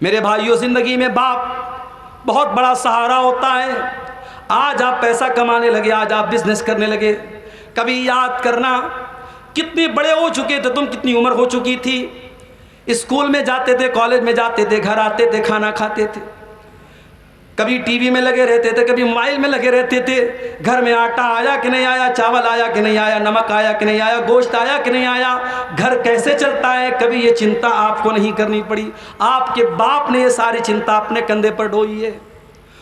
میرے بھائیوں، زندگی میں باپ بہت بڑا سہارا ہوتا ہے۔ آج آپ پیسہ کمانے لگے، آج آپ بزنس کرنے لگے، کبھی یاد کرنا کتنے بڑے ہو چکے تھے تم، کتنی عمر ہو چکی تھی، اسکول میں جاتے تھے، کالج میں جاتے تھے، گھر آتے تھے، کھانا کھاتے تھے، کبھی ٹی وی میں لگے رہتے تھے، کبھی موبائل میں لگے رہتے تھے، گھر میں آٹا آیا کہ نہیں آیا، چاول آیا کہ نہیں آیا، نمک آیا کہ نہیں آیا، گوشت آیا کہ نہیں آیا، گھر کیسے چلتا ہے، کبھی یہ چنتا آپ کو نہیں کرنی پڑی۔ آپ کے باپ نے یہ ساری چنتا اپنے کندھے پر ڈھوئی ہے۔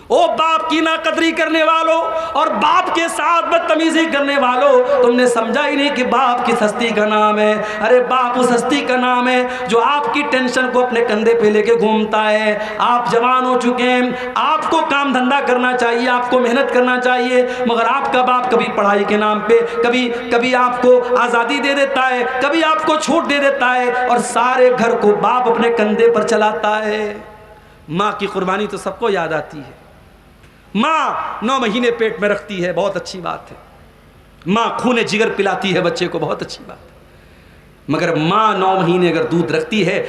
او باپ کی ناقدری کرنے والوں اور باپ کے ساتھ بدتمیزی کرنے والوں، تم نے سمجھا ہی نہیں کہ باپ کس ہستی کا نام ہے۔ ارے باپ اس ہستی کا نام ہے جو آپ کی ٹینشن کو اپنے کندھے پہ لے کے گھومتا ہے۔ آپ جوان ہو چکے ہیں، آپ کو کام دھندا کرنا چاہیے، آپ کو محنت کرنا چاہیے، مگر آپ کا باپ کبھی پڑھائی کے نام پہ کبھی آپ کو آزادی دے دیتا ہے، کبھی آپ کو چھوٹ دے دیتا ہے، اور سارے گھر کو باپ اپنے کندھے پر چلاتا ہے۔ ماں کی قربانی تو سب کو یاد آتی ہے۔ ماں 9 مہینے پیٹ میں رکھتی ہے، بہت اچھی بات ہے۔ ماں خون جگر پلاتی ہے بچے کو، بہت اچھی بات ہے، مگر ماں 9 مہینے اگر دودھ رکھتی ہے،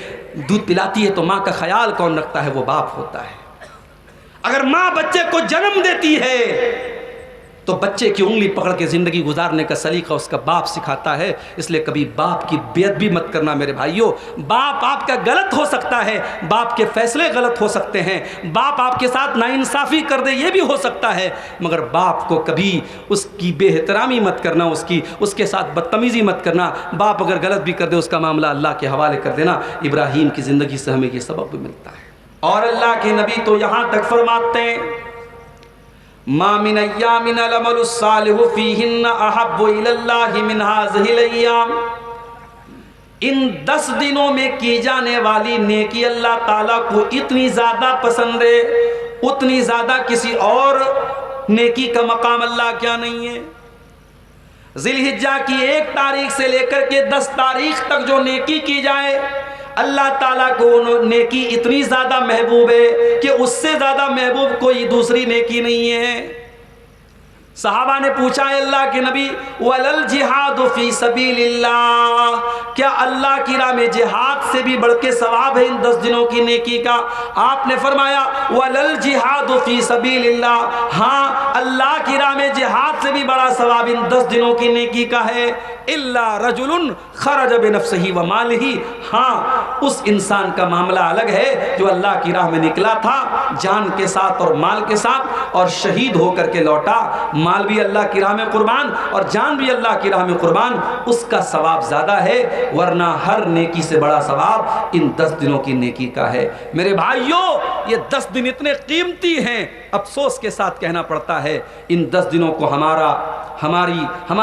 دودھ پلاتی ہے، تو ماں کا خیال کون رکھتا ہے؟ وہ باپ ہوتا ہے۔ اگر ماں بچے کو جنم دیتی ہے تو بچے کی انگلی پکڑ کے زندگی گزارنے کا سلیقہ اس کا باپ سکھاتا ہے۔ اس لیے کبھی باپ کی بے ادبی مت کرنا میرے بھائیوں۔ باپ آپ کا غلط ہو سکتا ہے، باپ کے فیصلے غلط ہو سکتے ہیں، باپ آپ کے ساتھ ناانصافی کر دے، یہ بھی ہو سکتا ہے، مگر باپ کو کبھی اس کی بے احترامی مت کرنا، اس کے ساتھ بدتمیزی مت کرنا۔ باپ اگر غلط بھی کر دے، اس کا معاملہ اللہ کے حوالے کر دینا۔ ابراہیم کی زندگی سے ہمیں یہ سبق بھی ملتا ہے۔ اور اللہ کے نبی تو یہاں تک فرماتے ہیں، ما من ایام العمل الصالح فیہن احب الی اللہ من هذه الایام۔ ان 10 دنوں میں کی جانے والی نیکی اللہ تعالیٰ کو اتنی زیادہ پسند ہے، اتنی زیادہ کسی اور نیکی کا مقام اللہ کیا نہیں ہے۔ ذی الحجہ کی 1 تاریخ سے لے کر کے 10 تاریخ تک جو نیکی کی جائے، اللہ تعالیٰ کو نیکی اتنی زیادہ محبوب ہے کہ اس سے زیادہ محبوب کوئی دوسری نیکی نہیں ہے۔ صحابہ نے پوچھا، ہے اللہ کے نبی، وَلَلْ جِہَادُ فِي سَبِيلِ اللَّهِ، کیا اللہ کی راہ میں جہاد سے بھی بڑھ کے ثواب ہے ان 10 دنوں کی نیکی کا؟ آپ نے فرمایا، وَلَلْ جِہَادُ فِي سَبِيلِ اللَّهِ، ہاں اللہ کی راہ میں جہاد سے بھی بڑا ثواب ان 10 دنوں کی نیکی کا ہے۔ إِلَّا رَجُلٌ خَرَجَ بِنَفْسِهِ وَمَالِهِ، ہاں اس انسان کا معاملہ الگ ہے جو اللہ کی راہ میں نکلا تھا جان کے ساتھ اور مال کے ساتھ، اور شہید ہو کر کے لوٹا، مال بھی اللہ کی راہ میں قربان اور جان بھی اللہ کی راہ میں قربان، اس کا ثواب زیادہ ہے، ورنہ ہر نیکی سے بڑا ثواب ان 10 دنوں کی نیکی کا ہے۔ میرے بھائیوں، یہ 10 دن اتنے قیمتی ہیں، افسوس کے ساتھ کہنا پڑتا ہے، ان 10 دنوں کو ہمارا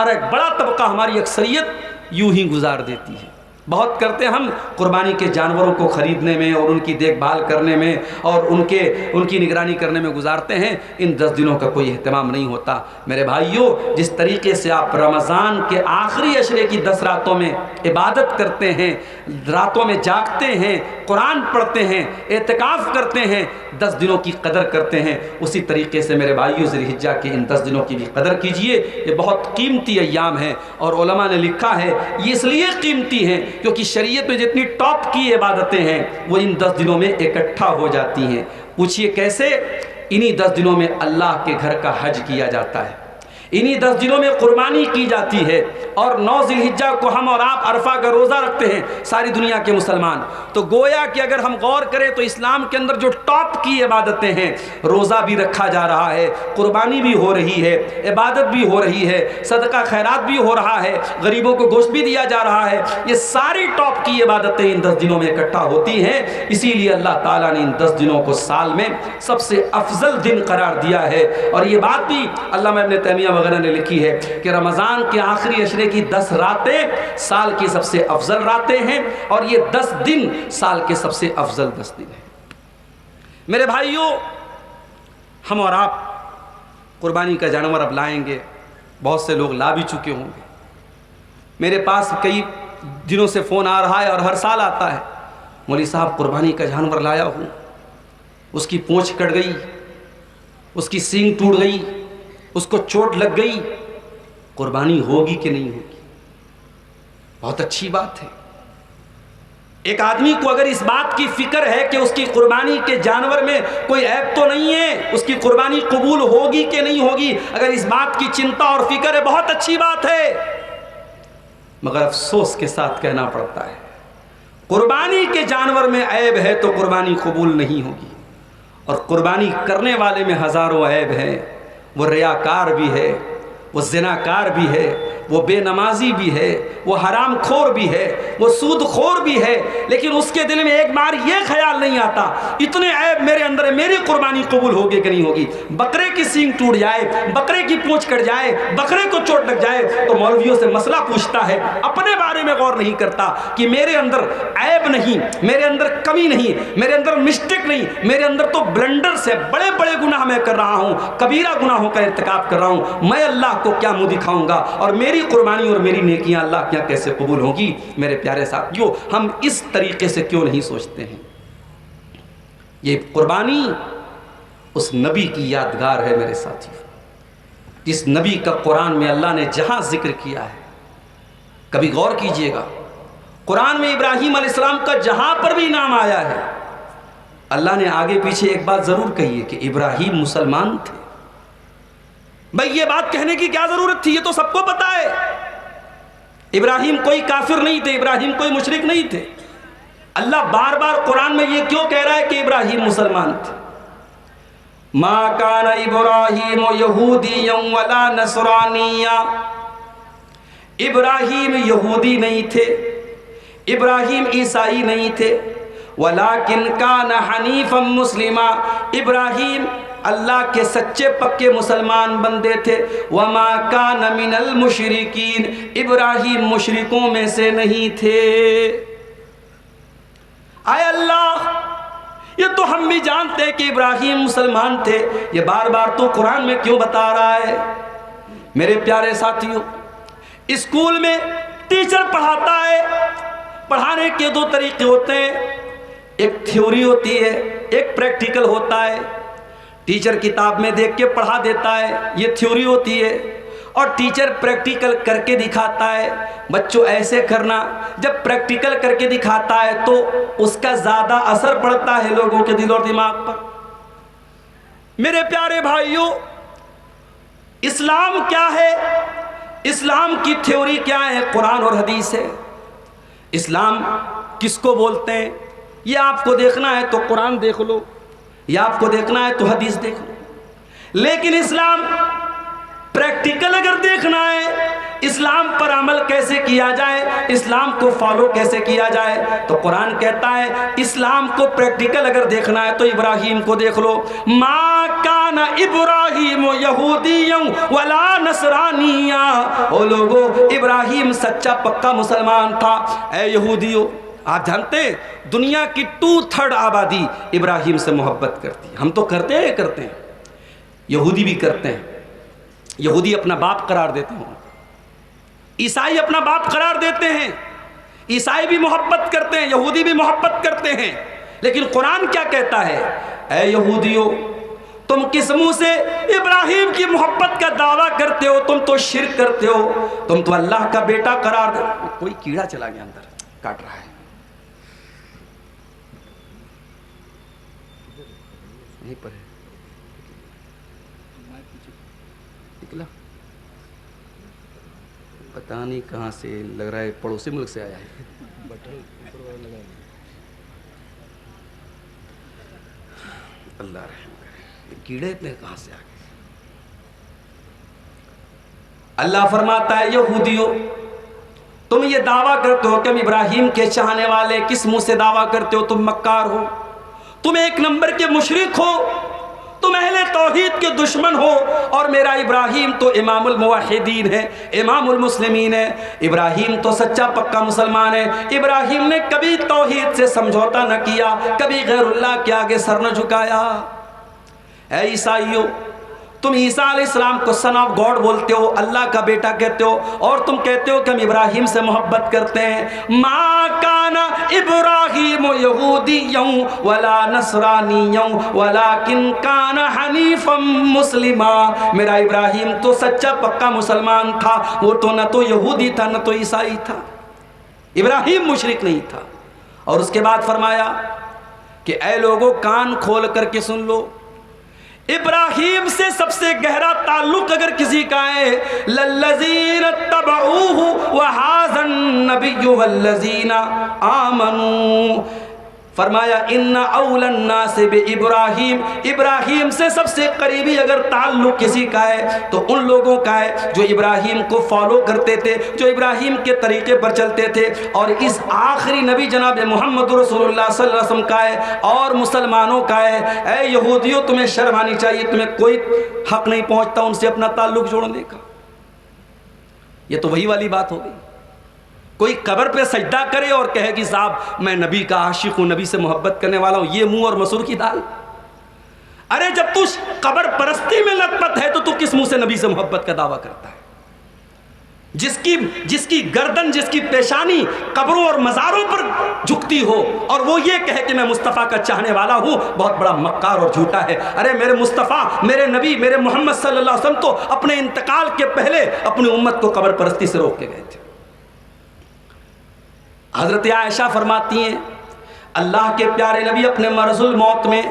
ایک بڑا طبقہ، ہماری اکثریت یوں ہی گزار دیتی ہے۔ بہت کرتے ہم قربانی کے جانوروں کو خریدنے میں اور ان کی دیکھ بھال کرنے میں اور ان کی نگرانی کرنے میں گزارتے ہیں، ان 10 دنوں کا کوئی اہتمام نہیں ہوتا۔ میرے بھائیوں، جس طریقے سے آپ رمضان کے آخری عشرے کی 10 راتوں میں عبادت کرتے ہیں، راتوں میں جاگتے ہیں، قرآن پڑھتے ہیں، اعتکاف کرتے ہیں، 10 دنوں کی قدر کرتے ہیں، اسی طریقے سے میرے بھائیوں ذی الحجہ کے ان 10 دنوں کی بھی قدر کیجئے۔ یہ بہت قیمتی ایام ہیں، اور علماء نے لکھا ہے یہ اس لیے قیمتی ہیں کیونکہ شریعت میں جتنی ٹاپ کی عبادتیں ہیں وہ ان 10 دنوں میں اکٹھا ہو جاتی ہیں۔ پوچھئے کیسے؟ انہی 10 دنوں میں اللہ کے گھر کا حج کیا جاتا ہے، انہی 10 دنوں میں قربانی کی جاتی ہے، اور 9 ذی الحجہ کو ہم اور آپ عرفہ کا روزہ رکھتے ہیں ساری دنیا کے مسلمان۔ تو گویا کہ اگر ہم غور کریں تو اسلام کے اندر جو ٹاپ کی عبادتیں ہیں، روزہ بھی رکھا جا رہا ہے، قربانی بھی ہو رہی ہے، عبادت بھی ہو رہی ہے، صدقہ خیرات بھی ہو رہا ہے، غریبوں کو گوشت بھی دیا جا رہا ہے، یہ ساری ٹاپ کی عبادتیں ان 10 دنوں میں اکٹھا ہوتی ہیں۔ اسی لیے اللہ تعالیٰ نے ان 10 دنوں کو سال میں سب سے افضل دن قرار دیا ہے، اور یہ بات بھی علامہ ابن تیمیہ وغیرہ نے لکھی ہے کہ رمضان کے آخری عشرے کی 10 راتیں سال کی سب سے افضل راتیں ہیں، اور یہ 10 دن سال کے سب سے افضل 10 دن ہیں۔ میرے بھائیوں، ہم اور آپ قربانی کا جانور اب لائیں گے، بہت سے لوگ لا بھی چکے ہوں گے۔ میرے پاس کئی دنوں سے فون آ رہا ہے اور ہر سال آتا ہے، مولوی صاحب قربانی کا جانور لایا ہوں، اس کی پونچھ کٹ گئی، اس کی سینگ ٹوٹ گئی، اس کو چوٹ لگ گئی، قربانی ہوگی کہ نہیں ہوگی؟ بہت اچھی بات ہے، ایک آدمی کو اگر اس بات کی فکر ہے کہ اس کی قربانی کے جانور میں کوئی عیب تو نہیں ہے، اس کی قربانی قبول ہوگی کہ نہیں ہوگی، اگر اس بات کی چنتا اور فکر ہے، بہت اچھی بات ہے، مگر افسوس کے ساتھ کہنا پڑتا ہے قربانی کے جانور میں عیب ہے تو قربانی قبول نہیں ہوگی۔ اور قربانی کرنے والے میں ہزاروں عیب ہیں، وہ ریاکار بھی ہے، وہ زناکار بھی ہے، وہ بے نمازی بھی ہے، وہ حرام خور بھی ہے، وہ سود خور بھی ہے، لیکن اس کے دل میں ایک بار یہ خیال نہیں آتا اتنے عیب میرے اندر ہے، میری قربانی قبول ہوگی کہ نہیں ہوگی۔ بکرے کی سینگ ٹوٹ جائے، بکرے کی پونچھ کٹ جائے، بکرے کو چوٹ لگ جائے تو مولویوں سے مسئلہ پوچھتا ہے، اپنے بارے میں غور نہیں کرتا کہ میرے اندر عیب نہیں، میرے اندر کمی نہیں، میرے اندر مسٹیک نہیں، میرے اندر تو بلنڈر سے بڑے بڑے گناہ میں کر رہا ہوں، کبیرہ گناہوں کا ارتکاب کر رہا ہوں، میں اللہ کو کیا منہ دکھاؤں گا اور میری قربانی اور میری نیکیاں اللہ کیا کیسے قبول ہوں گی۔ میرے پیارے ساتھیو، ہم اس طریقے سے کیوں نہیں سوچتے ہیں؟ یہ قربانی اس نبی کی یادگار ہے میرے ساتھیو، جس نبی کا قرآن میں اللہ نے جہاں ذکر کیا ہے، کبھی غور کیجئے گا، قرآن میں ابراہیم علیہ السلام کا جہاں پر بھی نام آیا ہے، اللہ نے آگے پیچھے ایک بات ضرور کہی ہے کہ ابراہیم مسلمان تھے۔ بھئی یہ بات کہنے کی کیا ضرورت تھی، یہ تو سب کو پتا ہے، ابراہیم کوئی کافر نہیں تھے، ابراہیم کوئی مشرک نہیں تھے، اللہ بار بار قرآن میں یہ کیوں کہہ رہا ہے کہ ابراہیم مسلمان تھے؟ ما کان ابراہیم یہودیا ولا نصرانیا، ابراہیم یہودی نہیں تھے، ابراہیم عیسائی نہیں تھے، ولیکن کان حنیفا مسلما، ابراہیم اللہ کے سچے پکے مسلمان بندے تھے، وما کان من المشرکین، ابراہیم مشرکوں میں سے نہیں تھے۔ اے اللہ، یہ تو ہم بھی جانتے ہیں کہ ابراہیم مسلمان تھے، یہ بار بار تو قرآن میں کیوں بتا رہا ہے؟ میرے پیارے ساتھیوں، اسکول میں ٹیچر پڑھاتا ہے، پڑھانے کے دو طریقے ہوتے ہیں، ایک تھیوری ہوتی ہے، ایک پریکٹیکل ہوتا ہے۔ ٹیچر کتاب میں دیکھ کے پڑھا دیتا ہے، یہ تھیوری ہوتی ہے، اور ٹیچر پریکٹیکل کر کے دکھاتا ہے، بچوں ایسے کرنا۔ جب پریکٹیکل کر کے دکھاتا ہے تو اس کا زیادہ اثر پڑتا ہے لوگوں کے دل اور دماغ پر۔ میرے پیارے بھائیوں، اسلام کیا ہے؟ اسلام کی تھیوری کیا ہے؟ قرآن اور حدیث ہے۔ اسلام کس کو بولتے ہیں؟ یہ آپ کو دیکھنا ہے تو قرآن دیکھ لو، یا آپ کو دیکھنا ہے تو حدیث دیکھ لو۔ لیکن اسلام پریکٹیکل اگر دیکھنا ہے، اسلام پر عمل کیسے کیا جائے، اسلام کو فالو کیسے کیا جائے، تو قرآن کہتا ہے اسلام کو پریکٹیکل اگر دیکھنا ہے تو ابراہیم کو دیکھ لو۔ ما کان ابراہیم یہودیا ولا نصرانیا، او لوگو، ابراہیم سچا پکا مسلمان تھا۔ اے یہودیو، آپ جانتے ہیں دنیا کی 2/3 آبادی ابراہیم سے محبت کرتی ہے۔ ہم تو کرتے ہیں، یہودی بھی کرتے ہیں، یہودی اپنا باپ قرار دیتے ہیں، عیسائی اپنا باپ قرار دیتے ہیں، عیسائی بھی محبت کرتے ہیں، یہودی بھی محبت کرتے ہیں، لیکن قرآن کیا کہتا ہے؟ اے یہودیو، تم کس منہ سے ابراہیم کی محبت کا دعویٰ کرتے ہو؟ تم تو شرک کرتے ہو، تم تو اللہ کا بیٹا قرار دے۔ کوئی کیڑا چلا گیا اندر، کاٹ رہا ہے، یہیں پر ہے، نکلا، پتہ نہیں کہاں سے، لگ رہا ہے پڑوسی ملک سے آیا ہے۔ اللہ رحم کرے، کیڑے اتنے کہاں سے آ گئے؟ اللہ فرماتا ہے یہودیو، تم یہ دعویٰ کرتے ہو کہ ہم ابراہیم کے چاہنے والے، کس منہ سے دعویٰ کرتے ہو؟ تم مکار ہو، تم ایک نمبر کے مشرک ہو، تم اہل توحید کے دشمن ہو، اور میرا ابراہیم تو امام الموحدین ہے، امام المسلمین ہے، ابراہیم تو سچا پکا مسلمان ہے، ابراہیم نے کبھی توحید سے سمجھوتا نہ کیا، کبھی غیر اللہ کے آگے سر نہ جھکایا۔ اے عیسائیو، تم عیسیٰ علیہ السلام کو سن آف گاڈ بولتے ہو، اللہ کا بیٹا کہتے ہو، اور تم کہتے ہو کہ ہم ابراہیم سے محبت کرتے ہیں۔ ما کان ابراہیم یہودیا ولا نصرانیا ولکن کان حنیفا مسلما، میرا ابراہیم تو سچا پکا مسلمان تھا، وہ تو نہ تو یہودی تھا نہ تو عیسائی تھا، ابراہیم مشرک نہیں تھا۔ اور اس کے بعد فرمایا کہ اے لوگوں کان کھول کر کے سن لو، ابراہیم سے سب سے گہرا تعلق اگر کسی کا ہے للذین اتبعوہ وہذا النبی والذین آمنوا، فرمایا ان اول الناس بابراہیم، ابراہیم سے سب سے قریبی اگر تعلق کسی کا ہے تو ان لوگوں کا ہے جو ابراہیم کو فالو کرتے تھے، جو ابراہیم کے طریقے پر چلتے تھے، اور اس آخری نبی جناب محمد رسول اللہ صلی اللہ علیہ وسلم کا ہے اور مسلمانوں کا ہے۔ اے یہودیوں تمہیں شرم آنی چاہیے، تمہیں کوئی حق نہیں پہنچتا ان سے اپنا تعلق جوڑنے کا۔ یہ تو وہی والی بات ہو گئی، کوئی قبر پہ سجدہ کرے اور کہے کہ صاحب میں نبی کا عاشق ہوں، نبی سے محبت کرنے والا ہوں، یہ منہ اور مسور کی دال۔ ارے جب تو قبر پرستی میں لت پت ہے تو کس منہ سے نبی سے محبت کا دعویٰ کرتا ہے؟ جس کی گردن، جس کی پیشانی قبروں اور مزاروں پر جھکتی ہو اور وہ یہ کہے کہ میں مصطفیٰ کا چاہنے والا ہوں، بہت بڑا مکار اور جھوٹا ہے۔ ارے میرے مصطفیٰ، میرے نبی، میرے محمد صلی اللہ علیہ وسلم تو اپنے انتقال کے پہلے اپنی امت کو قبر پرستی سے روک کے گئے تھے۔ حضرت عائشہ فرماتی ہیں اللہ کے پیارے نبی اپنے مرض الموت میں،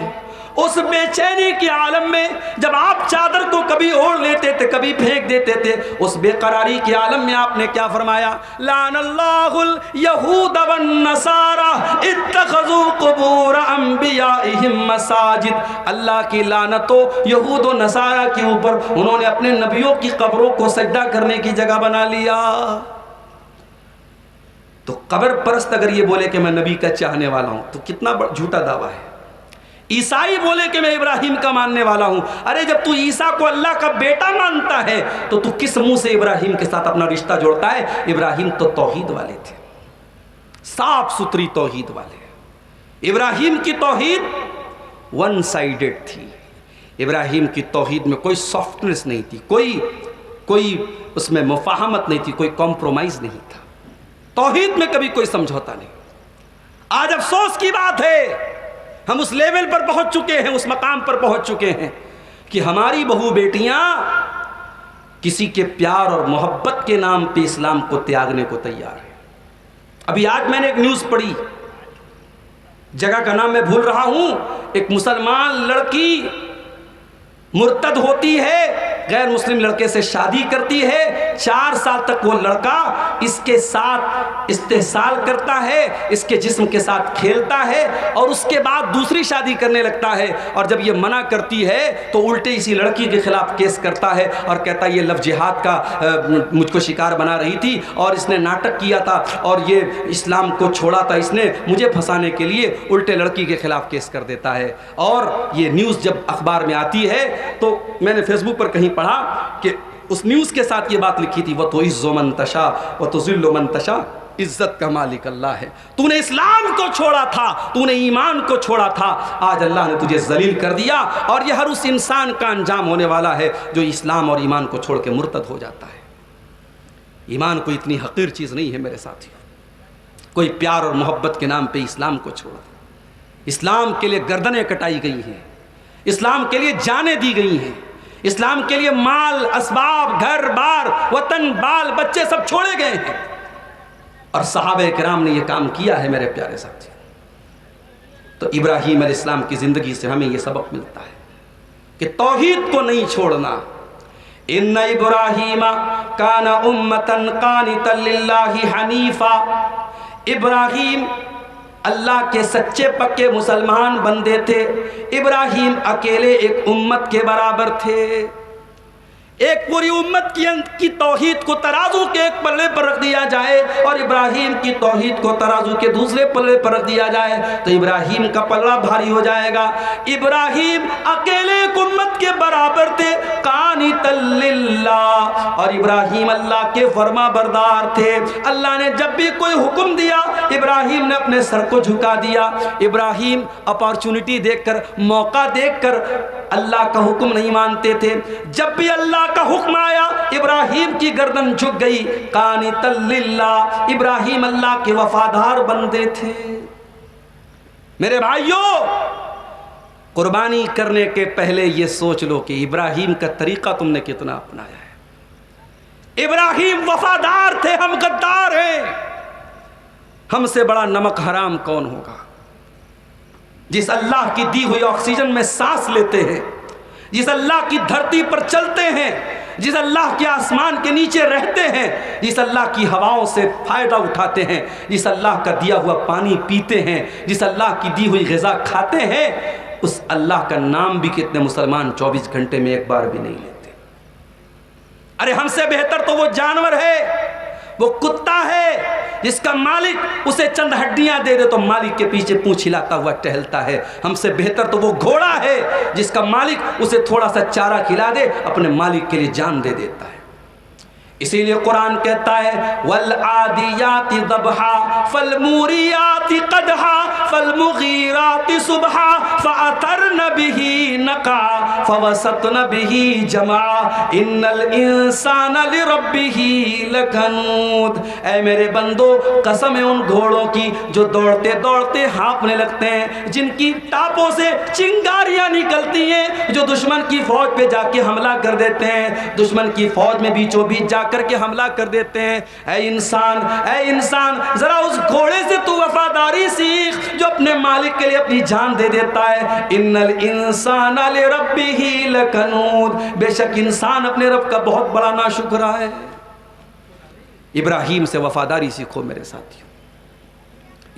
اس بے چینی کے عالم میں، جب آپ چادر کو کبھی اوڑھ لیتے تھے کبھی پھینک دیتے تھے، اس بے قراری کے عالم میں آپ نے کیا فرمایا؟ لعن اللہ الیہود والنصارى اتخذوا قبور انبیائہم مساجد، اللہ کی لعنت ہو یہود و نصارہ کے اوپر، انہوں نے اپنے نبیوں کی قبروں کو سجدہ کرنے کی جگہ بنا لیا۔ تو قبر پرست اگر یہ بولے کہ میں نبی کا چاہنے والا ہوں تو کتنا جھوٹا دعویٰ ہے۔ عیسائی بولے کہ میں ابراہیم کا ماننے والا ہوں، ارے جب تو عیسیٰ کو اللہ کا بیٹا مانتا ہے تو کس منہ سے ابراہیم کے ساتھ اپنا رشتہ جوڑتا ہے؟ ابراہیم تو توحید والے تھے، صاف ستھری توحید والے۔ ابراہیم کی توحید ون سائیڈڈ تھی، ابراہیم کی توحید میں کوئی سافٹنس نہیں تھی، کوئی اس میں مفاہمت نہیں تھی، کوئی کمپرومائز نہیں تھا، توحید میں کبھی کوئی سمجھوتا نہیں۔ آج افسوس کی بات ہے ہم اس لیول پر پہنچ چکے ہیں، اس مقام پر پہنچ چکے ہیں کہ ہماری بہو بیٹیاں کسی کے پیار اور محبت کے نام پہ اسلام کو تیاگنے کو تیار ہیں۔ ابھی آج میں نے ایک نیوز پڑھی، جگہ کا نام میں بھول رہا ہوں، ایک مسلمان لڑکی مرتد ہوتی ہے، غیر مسلم لڑکے سے شادی کرتی ہے، 4 سال تک وہ لڑکا اس کے ساتھ استحصال کرتا ہے، اس کے جسم کے ساتھ کھیلتا ہے، اور اس کے بعد دوسری شادی کرنے لگتا ہے، اور جب یہ منع کرتی ہے تو الٹے اسی لڑکی کے خلاف کیس کرتا ہے اور کہتا ہے یہ لو جہاد کا مجھ کو شکار بنا رہی تھی اور اس نے ناٹک کیا تھا اور یہ اسلام کو چھوڑا تھا اس نے مجھے پھنسانے کے لیے، الٹے لڑکی کے خلاف کیس کر دیتا ہے۔ اور یہ نیوز جب اخبار میں آتی ہے تو میں نے فیس بک پر کہیں پڑھا کہ اس نیوز کے ساتھ یہ بات لکھی تھی، وَتُعِزُّ مَن تَشَاءُ وَتُذِلُّ مَن تَشَاءُ، عزت کا مالک اللہ ہے۔ تو نے اسلام کو چھوڑا تھا، تو نے ایمان کو چھوڑا تھا، آج اللہ نے تجھے ذلیل کر دیا، اور یہ ہر اس انسان کا انجام ہونے والا ہے جو اسلام اور ایمان کو چھوڑ کے مرتد ہو جاتا ہے۔ ایمان کوئی اتنی حقیر چیز نہیں ہے میرے ساتھی، کوئی پیار اور محبت کے نام پہ اسلام کو چھوڑا، اسلام کے لیے گردنیں کٹائی گئی ہیں، اسلام کے لیے جانیں دی گئی ہیں، اسلام کے لیے مال، اسباب، گھر بار، وطن، بال بچے سب چھوڑے گئے ہیں، اور صحابہ کرام نے یہ کام کیا ہے میرے پیارے ساتھی۔ تو ابراہیم علیہ السلام کی زندگی سے ہمیں یہ سبق ملتا ہے کہ توحید کو نہیں چھوڑنا۔ ان ابراہیم کان امۃ قانتا للہ حنیفا، ابراہیم اللہ کے سچے پکے مسلمان بندے تھے، ابراہیم اکیلے ایک امت کے برابر تھے، ایک پوری امت کی توحید کو ترازو کے ایک پلے پر رکھ دیا جائے اور ابراہیم کی توحید کو ترازو کے دوسرے پلے پر رکھ دیا جائے تو ابراہیم کا پلہ بھاری ہو جائے گا۔ ابراہیم اکیلے ایک امت کے برابر تھے، قانتا للہ، اور ابراہیم اللہ کے فرما بردار تھے۔ اللہ نے جب بھی کوئی حکم دیا ابراہیم نے اپنے سر کو جھکا دیا۔ ابراہیم اپارچونٹی دیکھ کر، موقع دیکھ کر اللہ کا حکم نہیں مانتے تھے، جب بھی اللہ کا حکم آیا ابراہیم کی گردن جھک گئی۔ قانتا للہ، ابراہیم اللہ کے وفادار بندے تھے۔ میرے بھائیوں، قربانی کرنے کے پہلے یہ سوچ لو کہ ابراہیم کا طریقہ تم نے کتنا اپنایا ہے۔ ابراہیم وفادار تھے، ہم غدار ہیں۔ ہم سے بڑا نمک حرام کون ہوگا؟ جس اللہ کی دی ہوئی آکسیجن میں سانس لیتے ہیں، جس اللہ کی دھرتی پر چلتے ہیں، جس اللہ کے آسمان کے نیچے رہتے ہیں، جس اللہ کی ہواؤں سے فائدہ اٹھاتے ہیں، جس اللہ کا دیا ہوا پانی پیتے ہیں، جس اللہ کی دی ہوئی غذا کھاتے ہیں، اس اللہ کا نام بھی کتنے مسلمان 24 گھنٹے میں ایک بار بھی نہیں لیتے۔ ارے ہم سے بہتر تو وہ جانور ہے، وہ کتا ہے جس کا مالک اسے چند ہڈیاں دے دے تو مالک کے پیچھے پونچھ ہلاتا ہوا ٹہلتا ہے۔ ہم سے بہتر تو وہ گھوڑا ہے جس کا مالک اسے تھوڑا سا چارہ کھلا دے اپنے مالک کے لیے جان دے دیتا ہے۔ اسی لیے قرآن کہتا ہے والعادیات ضبحا فالموریات قدحا فالمغیرات صبحا فأثرن به نقعا فوسطن به جمعا ان الانسان لربه لکنود۔ اے میرے بندو، قسم ہے ان گھوڑوں کی جو دوڑتے دوڑتے ہانپنے لگتے ہیں، جن کی ٹاپوں سے چنگاریاں نکلتی ہیں، جو دشمن کی فوج پہ جا کے حملہ کر دیتے ہیں، دشمن کی فوج میں بیچوں بیچ جا کر کے حملہ کر دیتے ہیں۔ اے انسان ذرا اس گھوڑے سے تو وفاداری سیکھ جو اپنے مالک کے لیے اپنی جان دے دیتا ہے۔ ان الانسان لربہ لکنود، بے شک انسان اپنے رب کا بہت بڑا ناشکرا ہے۔ ابراہیم سے وفاداری سیکھو میرے ساتھیوں،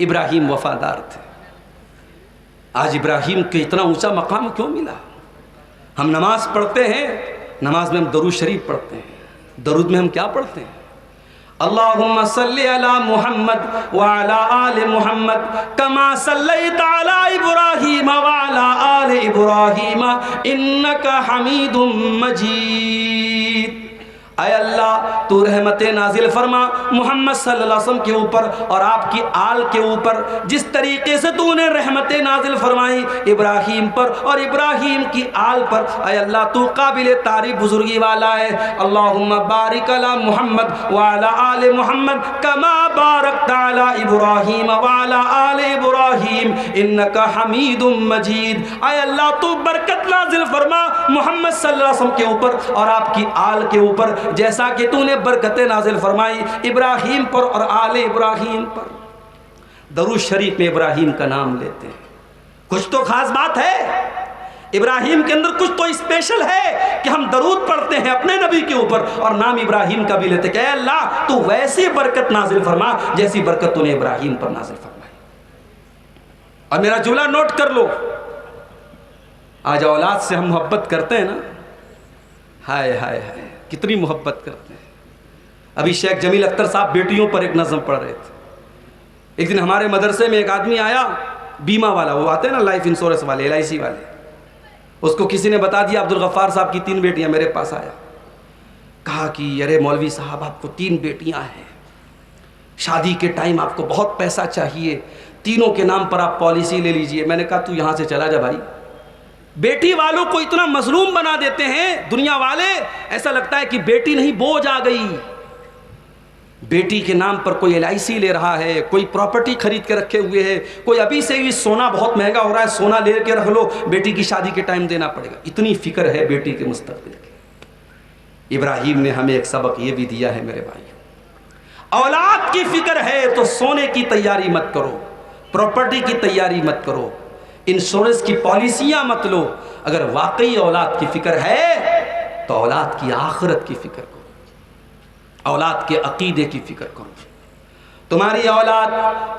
ابراہیم وفادار تھے۔ آج ابراہیم کے اتنا اونچا مقام کیوں ملا؟ ہم نماز پڑھتے ہیں، نماز میں ہم درود شریف پڑھتے ہیں، درود میں ہم کیا پڑھتے ہیں؟ اللہم صلی علی محمد وعلی آل محمد کما صلیت علی ابراہیم وعلی آل ابراہیم انکا حمید مجید۔ اے اللہ تو رحمت نازل فرما محمد صلی اللہ علیہ وسلم کے اوپر اور آپ کی آل کے اوپر، جس طریقے سے تو نے رحمت نازل فرمائی ابراہیم پر اور ابراہیم کی آل پر۔ اے اللہ تو قابل تعریف بزرگی والا ہے۔ اللہم بارک علی محمد وعلی آل محمد کما بارکت علی ابراہیم وعلی آل ابراہیم انکا حمید مجید۔ اے اللہ تو برکت نازل فرما محمد صلی اللہ علیہ وسلم کے اوپر اور آپ کی آل کے اوپر، جیسا کہ تو نے برکتیں نازل فرمائی ابراہیم پر اور آل ابراہیم پر۔ درود شریف میں ابراہیم کا نام لیتے ہیں، کچھ تو خاص بات ہے ابراہیم کے اندر، کچھ تو اسپیشل ہے کہ ہم درود پڑھتے ہیں اپنے نبی کے اوپر اور نام ابراہیم کا بھی لیتے کہ اے اللہ تو ویسی برکت نازل فرما جیسی برکت تو نے ابراہیم پر نازل فرمائی۔ اور میرا جملہ نوٹ کر لو، آج اولاد سے ہم محبت کرتے ہیں نا، ہائے ہائے ہائے کتنی محبت کرتے ہیں۔ ابھی شیخ جمیل اختر صاحب بیٹیوں پر ایک نظم پڑھ رہے تھے۔ ایک دن ہمارے مدرسے میں ایک آدمی آیا، بیمہ والا، وہ آتے ہیں نا لائف انشورنس والے، LIC والے، اس کو کسی نے بتا دیا عبدالغفار صاحب کی 3 بیٹیاں۔ میرے پاس آیا، کہا کہ ارے مولوی صاحب آپ کو 3 بیٹیاں ہیں، شادی کے ٹائم آپ کو بہت پیسہ چاہیے، تینوں کے نام پر آپ پالیسی لے لیجئے۔ میں نے کہا تو یہاں سے چلا جا بھائی، بیٹی والوں کو اتنا مظلوم بنا دیتے ہیں دنیا والے، ایسا لگتا ہے کہ بیٹی نہیں بوجھ آ گئی۔ بیٹی کے نام پر کوئی LIC لے رہا ہے، کوئی پراپرٹی خرید کے رکھے ہوئے ہے، کوئی ابھی سے ہی سونا بہت مہنگا ہو رہا ہے، سونا لے کے رکھ لو، بیٹی کی شادی کے ٹائم دینا پڑے گا۔ اتنی فکر ہے بیٹی کے مستقبل کی۔ ابراہیم نے ہمیں ایک سبق یہ بھی دیا ہے میرے بھائیوں، اولاد کی فکر ہے تو سونے کی تیاری مت کرو، پراپرٹی کی تیاری مت کرو، انشورنس کی پالیسیاں مت لو۔ اگر واقعی اولاد کی فکر ہے تو اولاد کی آخرت کی فکر کرو، اولاد کے عقیدے کی فکر کرو۔ تمہاری اولاد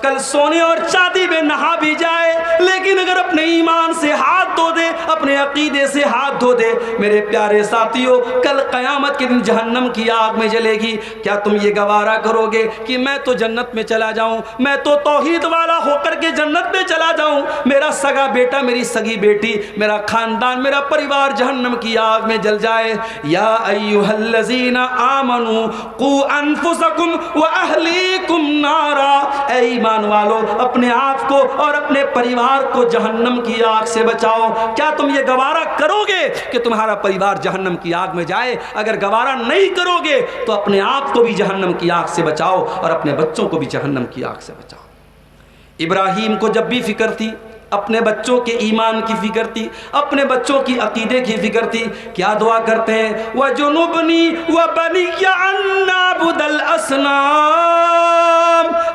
کل سونے اور چاندی میں نہا بھی جائے لیکن اگر اپنے ایمان سے ہاتھ دھو دے، اپنے عقیدے سے ہاتھ دھو دے، میرے پیارے ساتھیوں کل قیامت کے دن جہنم کی آگ میں جلے گی۔ کیا تم یہ گوارا کرو گے کہ میں تو جنت میں چلا جاؤں، میں تو توحید والا ہو کر کے جنت میں چلا جاؤں، میرا سگا بیٹا، میری سگی بیٹی، میرا خاندان، میرا پریوار جہنم کی آگ میں جل جائے؟ یا ایھا الذین آمنوا قوا انفسکم واہلیکم نارا، اے ایمان والو اپنے آپ کو اور اپنے پریوار کو جہنم کی آگ سے بچاؤ۔ کیا تم یہ گوارا کرو گے کہ تمہارا پریوار جہنم کی آگ میں جائے؟ اگر گوارا نہیں کرو گے تو اپنے آپ کو بھی جہنم کی آگ سے بچاؤ اور اپنے بچوں کو بھی جہنم کی آگ سے بچاؤ۔ ابراہیم کو جب بھی فکر تھی، اپنے بچوں کے ایمان کی فکر تھی، اپنے بچوں کی عقیدے کی فکر تھی، کیا دعا کرتے ہیں؟ وَجُنُبْنِي وَبَنِيَّ أَن نَّعْبُدَ الْأَصْنَامَ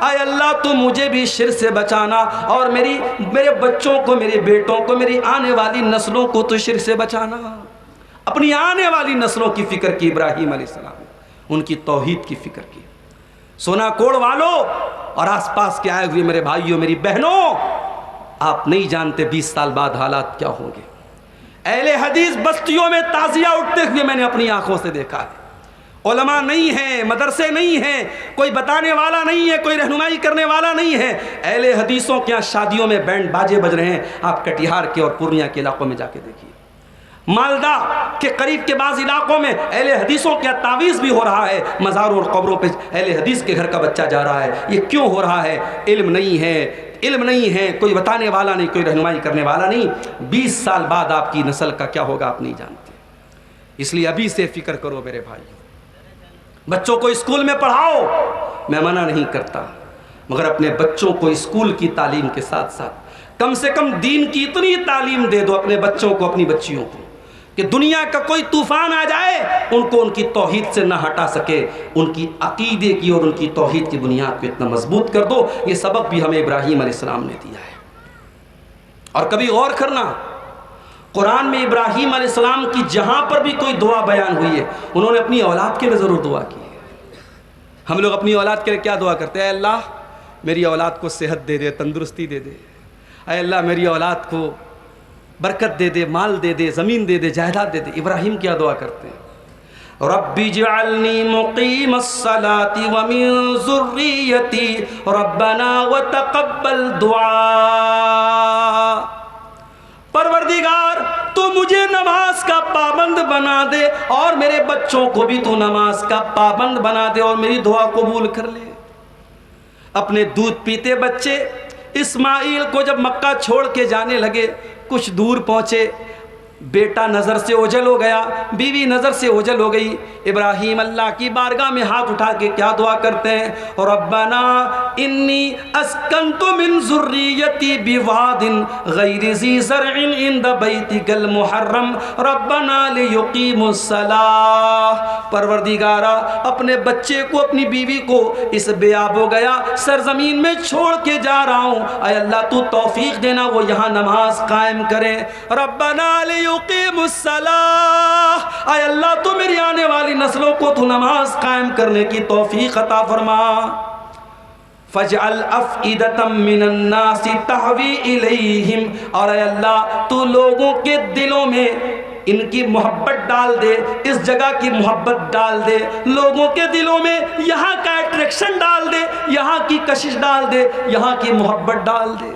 اے اللہ تو مجھے بھی شرک سے بچانا اور میرے بچوں کو، میرے بیٹوں کو، میری آنے والی نسلوں کو تو شرک سے بچانا۔ اپنی آنے والی نسلوں کی فکر کی ابراہیم علیہ السلام، ان کی توحید کی فکر کی۔ سونا کوڑ والوں اور آس پاس کے آئے ہوئے میرے بھائیوں، میری بہنوں، آپ نہیں جانتے 20 سال بعد حالات کیا ہوں گے۔ اہل حدیث بستیوں میں تعزیہ اٹھتے ہوئے میں نے اپنی آنکھوں سے دیکھا ہے۔ علماء نہیں ہیں، مدرسے نہیں ہیں، کوئی بتانے والا نہیں ہے، کوئی رہنمائی کرنے والا نہیں ہے۔ اہل حدیثوں کے یہاں شادیوں میں بینڈ باجے بج رہے ہیں، آپ کٹیہار کے اور پورنیہ کے علاقوں میں جا کے دیکھیے۔ مالدہ کے قریب کے بعض علاقوں میں اہل حدیثوں کا تعویذ بھی ہو رہا ہے، مزاروں اور قبروں پہ اہل حدیث کے گھر کا بچہ جا رہا ہے۔ یہ کیوں ہو رہا ہے؟ علم نہیں ہے، علم نہیں ہے، کوئی بتانے والا نہیں، کوئی رہنمائی کرنے والا نہیں۔ 20 سال بعد آپ کی نسل کا کیا ہوگا آپ نہیں جانتے۔ اس لیے ابھی سے فکر کرو میرے بھائی، بچوں کو اسکول میں پڑھاؤ، میں منع نہیں کرتا، مگر اپنے بچوں کو اسکول کی تعلیم کے ساتھ ساتھ کم سے کم دین کی اتنی تعلیم دے دو اپنے بچوں کو، اپنی بچیوں کو، کہ دنیا کا کوئی طوفان آ جائے ان کو ان کی توحید سے نہ ہٹا سکے۔ ان کی عقیدے کی اور ان کی توحید کی بنیاد کو اتنا مضبوط کر دو۔ یہ سبق بھی ہمیں ابراہیم علیہ السلام نے دیا ہے۔ اور کبھی غور کرنا، قرآن میں ابراہیم علیہ السلام کی جہاں پر بھی کوئی دعا بیان ہوئی ہے، انہوں نے اپنی اولاد کے لیے ضرور دعا کی ہے۔ ہم لوگ اپنی اولاد کے لیے کیا دعا کرتے ہیں؟ اے اللہ میری اولاد کو صحت دے دے، تندرستی دے دے، اے اللہ میری اولاد کو برکت دے دے، مال دے دے، زمین دے دے، جائیداد دے دے۔ ابراہیم کیا دعا کرتے ہیں؟ رب اجعلنی مقیم الصلاۃ ومن ذریتی ربنا وتقبل دعاء۔ پروردگار تو مجھے نماز کا پابند بنا دے اور میرے بچوں کو بھی تو نماز کا پابند بنا دے اور میری دعا قبول کر لے۔ اپنے دودھ پیتے بچے اسماعیل کو جب مکہ چھوڑ کے جانے لگے، کچھ دور پہنچے، بیٹا نظر سے اوجھل ہو گیا، بیوی نظر سے اوجھل ہو گئی۔ ابراہیم اللہ کی بارگاہ میں ہاتھ اٹھا کے کیا دعا کرتے ہیں؟ ربنا انی اسکنت من ذریتی بواد غیر ذی زرع عند بیتک المحرم ربنا لیقیموا الصلاۃ۔ پروردگارا اپنے بچے کو، اپنی بیوی کو اس بے آب و گیا سرزمین میں چھوڑ کے جا رہا ہوں، اے اللہ تو توفیق دینا وہ یہاں نماز قائم کریں۔ ربنا لیقیموا الصلاۃ، اے اللہ تو میری آنے والی نسلوں کو تو نماز قائم کرنے کی توفیق عطا فرما۔ فاجعل افئدة من الناس تهوی الیہم، اور اے اللہ تو لوگوں کے دلوں میں ان کی محبت ڈال دے، اس جگہ کی محبت ڈال دے، لوگوں کے دلوں میں یہاں کا اٹریکشن ڈال دے، یہاں کی کشش ڈال دے، یہاں کی محبت ڈال دے۔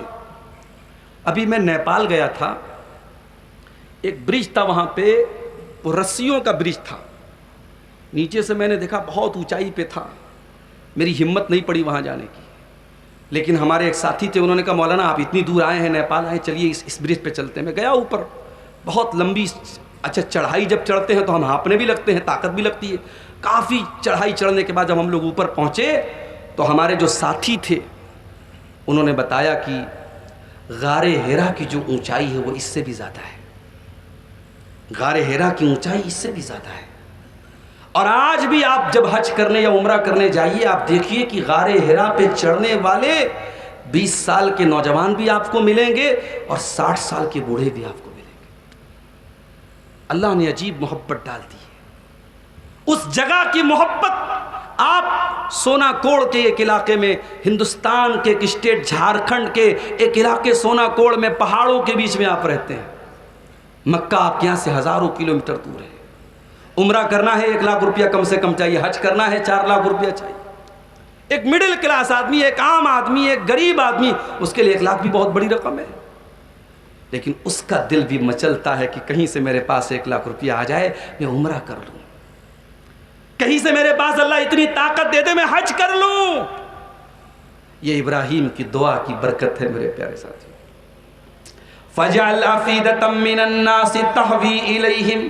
ابھی میں نیپال گیا تھا، ایک برج تھا وہاں پہ، وہ رسیوں کا برج تھا، نیچے سے میں نے دیکھا بہت اونچائی پہ تھا، میری ہمت نہیں پڑی وہاں جانے کی، لیکن ہمارے ایک ساتھی تھے، انہوں نے کہا مولانا آپ اتنی دور آئے ہیں، نیپال آئے، چلیے اس برج پہ چلتے ہیں۔ میں گیا اوپر، بہت لمبی، اچھا چڑھائی جب چڑھتے ہیں تو ہم ہانپنے بھی لگتے ہیں، طاقت بھی لگتی ہے۔ کافی چڑھائی چڑھنے کے بعد جب ہم لوگ اوپر پہنچے تو ہمارے جو ساتھی تھے انہوں نے بتایا کہ غار ہیرا کی جو اونچائی ہے وہ اس سے بھی زیادہ ہے، غار ہیرا کی اونچائی اس سے بھی زیادہ ہے۔ اور آج بھی آپ جب حج کرنے یا عمرہ کرنے جائیے، آپ دیکھیے کہ غار ہیرا پہ چڑھنے والے 20 سال کے نوجوان بھی آپ کو ملیں گے اور 60 سال کے بوڑھے بھی آپ کو ملیں گے۔ اللہ نے عجیب محبت ڈال دی ہے، اس جگہ کی محبت۔ آپ سونا کوڑ کے ایک علاقے میں، ہندوستان کے ایک اسٹیٹ جھارکھنڈ کے ایک علاقے سونا کوڑ میں، پہاڑوں کے بیچ میں آپ رہتے ہیں، مکہ آپ کے یہاں سے ہزاروں کلومیٹر دور ہے، عمرہ کرنا ہے 1 لاکھ روپیہ کم سے کم چاہیے، حج کرنا ہے 4 لاکھ روپیہ چاہیے۔ ایک مڈل کلاس آدمی، ایک عام آدمی، ایک غریب آدمی، اس کے لیے 1 لاکھ بھی بہت بڑی رقم ہے، لیکن اس کا دل بھی مچلتا ہے کہ کہیں سے میرے پاس 1 لاکھ روپیہ آ جائے، میں عمرہ کر لوں، کہیں سے میرے پاس اللہ اتنی طاقت دے دے میں حج کر لوں۔ یہ ابراہیم کی دعا کی برکت ہے میرے پیارے ساتھی۔ فَجْعَلْ أَفْئِدَةً مِّنَ النَّاسِ تَهْوِي إِلَيْهِمْ،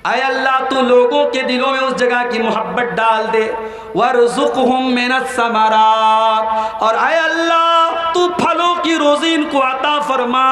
اے اللہ تو لوگوں کے دلوں میں اس جگہ کی محبت ڈال دے۔ وَارْزُقْهُم مِّنَ الثَّمَرَاتِ، اور اے اللہ تو پھلوں کی روزی ان کو عطا فرما۔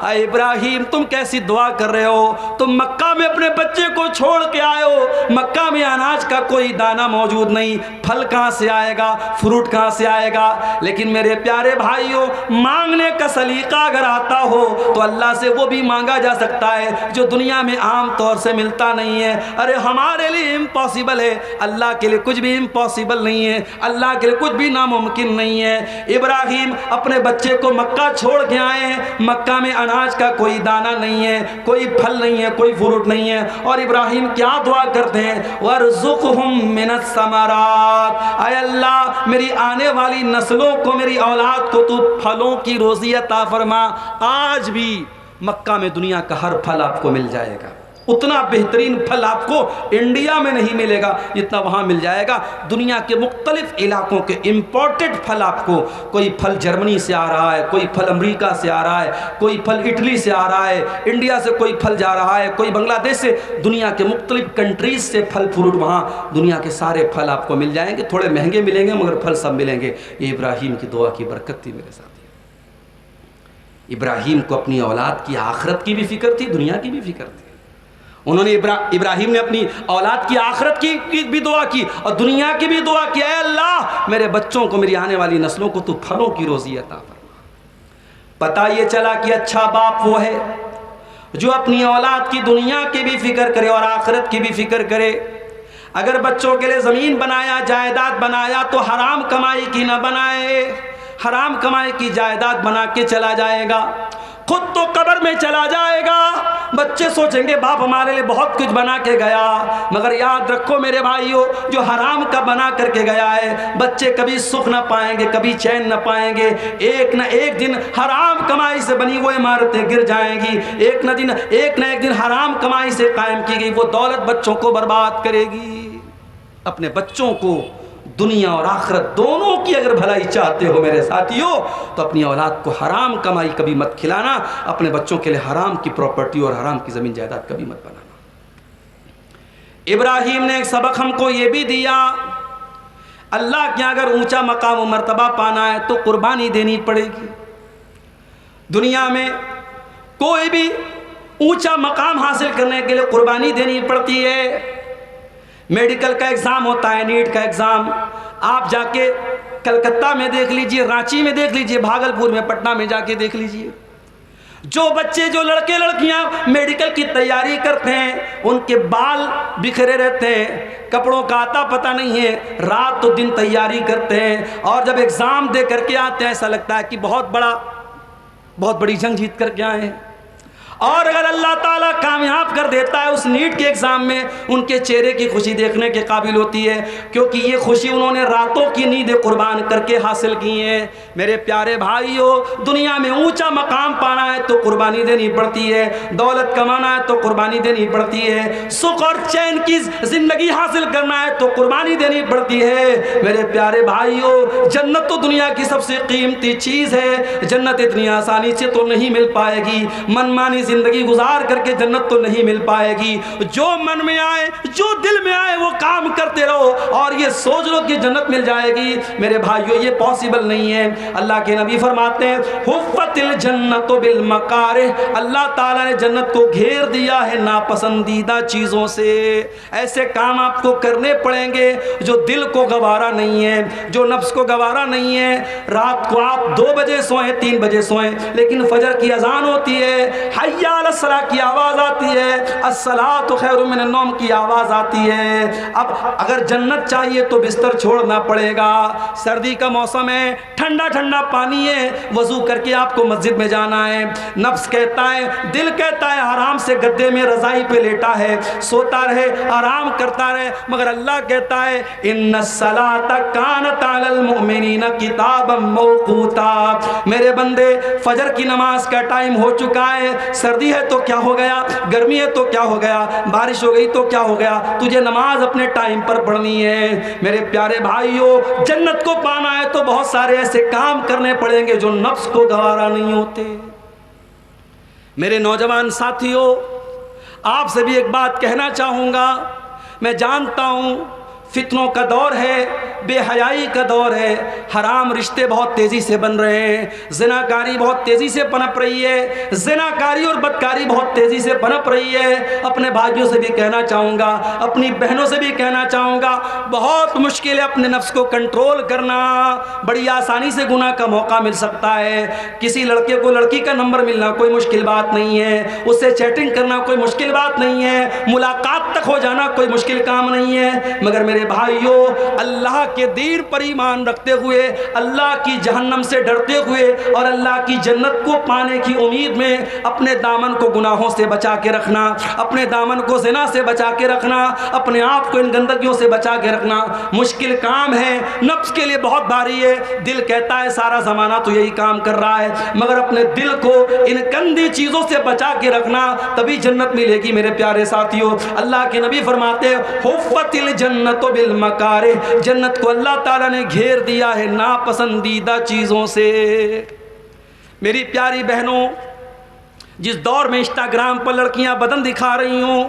اے ابراہیم تم کیسی دعا کر رہے ہو، تم مکہ میں اپنے بچے کو چھوڑ کے آئے ہو، مکہ میں اناج کا کوئی دانہ موجود نہیں، پھل کہاں سے آئے گا، فروٹ کہاں سے آئے گا؟ لیکن میرے پیارے بھائیوں، مانگنے کا سلیقہ اگر آتا ہو تو اللہ سے وہ بھی مانگا جا سکتا ہے جو دنیا میں عام طور سے ملتا نہیں ہے۔ ارے ہمارے لیے امپاسبل ہے، اللہ کے لیے کچھ بھی امپاسبل نہیں ہے، اللہ کے لیے کچھ بھی ناممکن نہیں ہے۔ ابراہیم اپنے بچے کو مکہ چھوڑ کے آئے ہیں، مکہ میں اناج کا کوئی دانہ نہیں ہے، کوئی پھل نہیں ہے، کوئی فروٹ نہیں ہے، اور ابراہیم کیا دعا کرتے ہیں؟ وَارْزُقْهُم مِّنَ الثَّمَرَاتِ، اے اللہ میری آنے والی نسلوں کو، میری اولاد کو تو پھلوں کی روزی عطا فرما۔ آج بھی مکہ میں دنیا کا ہر پھل آپ کو مل جائے گا، اتنا بہترین پھل آپ کو انڈیا میں نہیں ملے گا جتنا وہاں مل جائے گا۔ دنیا کے مختلف علاقوں کے امپورٹڈ پھل آپ کو، کوئی پھل جرمنی سے آ رہا ہے، کوئی پھل امریکہ سے آ رہا ہے، کوئی پھل اٹلی سے آ رہا ہے، انڈیا سے کوئی پھل جا رہا ہے، کوئی بنگلہ دیش سے، دنیا کے مختلف کنٹریز سے پھل فروٹ، وہاں دنیا کے سارے پھل آپ کو مل جائیں گے۔ تھوڑے مہنگے ملیں گے مگر پھل سب ملیں گے۔ یہ ابراہیم کی دعا کی برکت تھی میرے ساتھ۔ ابراہیم کو اپنی اولاد کی آخرت کی بھی فکر تھی، دنیا کی بھی فکر تھی۔ انہوں نے ابراہیم نے اپنی اولاد کی آخرت کی بھی دعا کی اور دنیا کی بھی دعا کی، اے اللہ میرے بچوں کو، میری آنے والی نسلوں کو تو پھلوں کی روزی عطا فرما۔ پتہ یہ چلا کہ اچھا باپ وہ ہے جو اپنی اولاد کی دنیا کی بھی فکر کرے اور آخرت کی بھی فکر کرے۔ اگر بچوں کے لیے زمین بنایا، جائیداد بنایا تو حرام کمائی کی نہ بنائے، حرام کمائی کی جائیداد بنا کے چلا جائے گا، خود تو قبر میں چلا جائے گا۔ بچے سوچیں گے باپ ہمارے لیے بہت کچھ بنا کے گیا، مگر یاد رکھو میرے بھائیوں، جو حرام کا بنا کر کے گیا ہے، بچے کبھی سکھ نہ پائیں گے، کبھی چین نہ پائیں گے۔ ایک نہ ایک دن حرام کمائی سے بنی وہ عمارتیں گر جائیں گی، ایک نہ ایک دن حرام کمائی سے قائم کی گئی وہ دولت بچوں کو برباد کرے گی۔ اپنے بچوں کو دنیا اور آخرت دونوں کی اگر بھلائی چاہتے ہو میرے ساتھیوں، تو اپنی اولاد کو حرام کمائی کبھی مت کھلانا، اپنے بچوں کے لیے حرام کی پراپرٹی اور حرام کی زمین جائیداد کبھی مت بنانا۔ ابراہیم نے ایک سبق ہم کو یہ بھی دیا، اللہ کے اگر اونچا مقام و مرتبہ پانا ہے تو قربانی دینی پڑے گی۔ دنیا میں کوئی بھی اونچا مقام حاصل کرنے کے لیے قربانی دینی پڑتی ہے۔ میڈیکل کا ایگزام ہوتا ہے، نیٹ کا ایگزام، آپ جا کے کلکتہ میں دیکھ لیجئے، رانچی میں دیکھ لیجئے، بھاگلپور میں، پٹنہ میں جا کے دیکھ لیجئے، جو بچے، جو لڑکے لڑکیاں میڈیکل کی تیاری کرتے ہیں ان کے بال بکھرے رہتے ہیں، کپڑوں کا آتا پتہ نہیں ہے، رات تو دن تیاری کرتے ہیں، اور جب ایگزام دے کر کے آتے ہیں ایسا لگتا ہے کہ بہت بڑی جنگ جیت کر کے آئے ہیں۔ اور اگر اللہ تعالیٰ کامیاب کر دیتا ہے اس نیٹ کے ایگزام میں، ان کے چہرے کی خوشی دیکھنے کے قابل ہوتی ہے، کیونکہ یہ خوشی انہوں نے راتوں کی نیندیں قربان کر کے حاصل کی ہیں۔ میرے پیارے بھائیوں، دنیا میں اونچا مقام پانا ہے تو قربانی دینی پڑتی ہے، دولت کمانا ہے تو قربانی دینی پڑتی ہے، سکھ اور چین کی زندگی حاصل کرنا ہے تو قربانی دینی پڑتی ہے۔ میرے پیارے بھائیوں، جنت تو دنیا کی سب سے قیمتی چیز ہے، جنت اتنی آسانی سے تو نہیں مل پائے گی، من مانی زندگی گزار کر کے جنت تو نہیں مل پائے گی۔ جو من میں آئے، جو دل میں آئے وہ کام کرتے رہو اور یہ سوچ لو کہ جنت مل جائے گی، میرے بھائیوں یہ پاسبل نہیں ہے۔ اللہ کے نبی فرماتے ہیں حفت الجنت بالمکارہ، اللہ تعالیٰ نے جنت کو گھیر دیا ہے ناپسندیدہ چیزوں سے۔ ایسے کام آپ کو کرنے پڑیں گے جو دل کو گوارا نہیں ہے، جو نفس کو گوارا نہیں ہے۔ رات کو آپ 2 بجے سوئیں، 3 بجے سوئیں، لیکن فجر کی اذان ہوتی ہے، حی علی الصلاۃ کی آواز آتی ہے، الصلاۃ خیر من النوم کی آواز آتی ہے۔ اب اگر جنت چاہیے تو بستر چھوڑنا پڑے گا، سردی کا موسم ہے، ٹھنڈا ٹھنڈا پانی ہے، وضو کر کے آپ کو مسجد میں جانا ہے۔ نفس کہتا ہے، دل کہتا ہے آرام سے گدے میں رضائی پہ لیٹا ہے، سوتا رہے، آرام کرتا رہے، مگر اللہ کہتا ہے ان الصلاۃ کانت علی المؤمنین کتابا موقوتا۔ میرے بندے فجر کی نماز کا ٹائم ہو چکا ہے، سردی ہے تو کیا ہو گیا، گرمی ہے تو کیا ہو گیا، بارش ہو گئی تو کیا ہو گیا، تجھے نماز اپنے ٹائم پر پڑھنی ہے۔ میرے پیارے بھائیوں، جنت کو پانا ہے تو بہت سارے ایسے کام کرنے پڑیں گے جو نفس کو گوارا نہیں ہوتے۔ میرے نوجوان ساتھیوں، آپ سے بھی ایک بات کہنا چاہوں گا، میں جانتا ہوں فتنوں کا دور ہے، بے حیائی کا دور ہے، حرام رشتے بہت تیزی سے بن رہے ہیں، زناکاری بہت تیزی سے پنپ رہی ہے، زناکاری اور بدکاری بہت تیزی سے پنپ رہی ہے۔ اپنے بھائیوں سے بھی کہنا چاہوں گا، اپنی بہنوں سے بھی کہنا چاہوں گا، بہت مشکل ہے اپنے نفس کو کنٹرول کرنا۔ بڑی آسانی سے گناہ کا موقع مل سکتا ہے۔ کسی لڑکے کو لڑکی کا نمبر ملنا کوئی مشکل بات نہیں ہے، اس سے چیٹنگ کرنا کوئی مشکل بات نہیں ہے، ملاقات تک ہو جانا کوئی مشکل کام نہیں ہے، مگر میرے بھائیوں، اللہ کے دین پر ایمان رکھتے ہوئے، اللہ کی جہنم سے ڈرتے ہوئے اور اللہ کی جنت کو پانے کی امید میں اپنے دامن کو گناہوں سے بچا کے رکھنا، اپنے دامن کو زنا سے بچا کے رکھنا، اپنے آپ کو ان گندگیوں سے بچا کے رکھنا مشکل کام ہے، نفس کے لیے بہت بھاری ہے۔ دل کہتا ہے سارا زمانہ تو یہی کام کر رہا ہے، مگر اپنے دل کو ان گندی چیزوں سے بچا کے رکھنا، تبھی جنت ملے گی میرے پیارے ساتھیوں۔ اللہ کے نبی فرماتے ہیں حفت الجنت بالمکارہ، جنت کو اللہ تعالیٰ نے گھیر دیا ہے ناپسندیدہ چیزوں سے۔ میری پیاری بہنوں، جس دور میں انسٹاگرام پر لڑکیاں بدن دکھا رہی ہوں،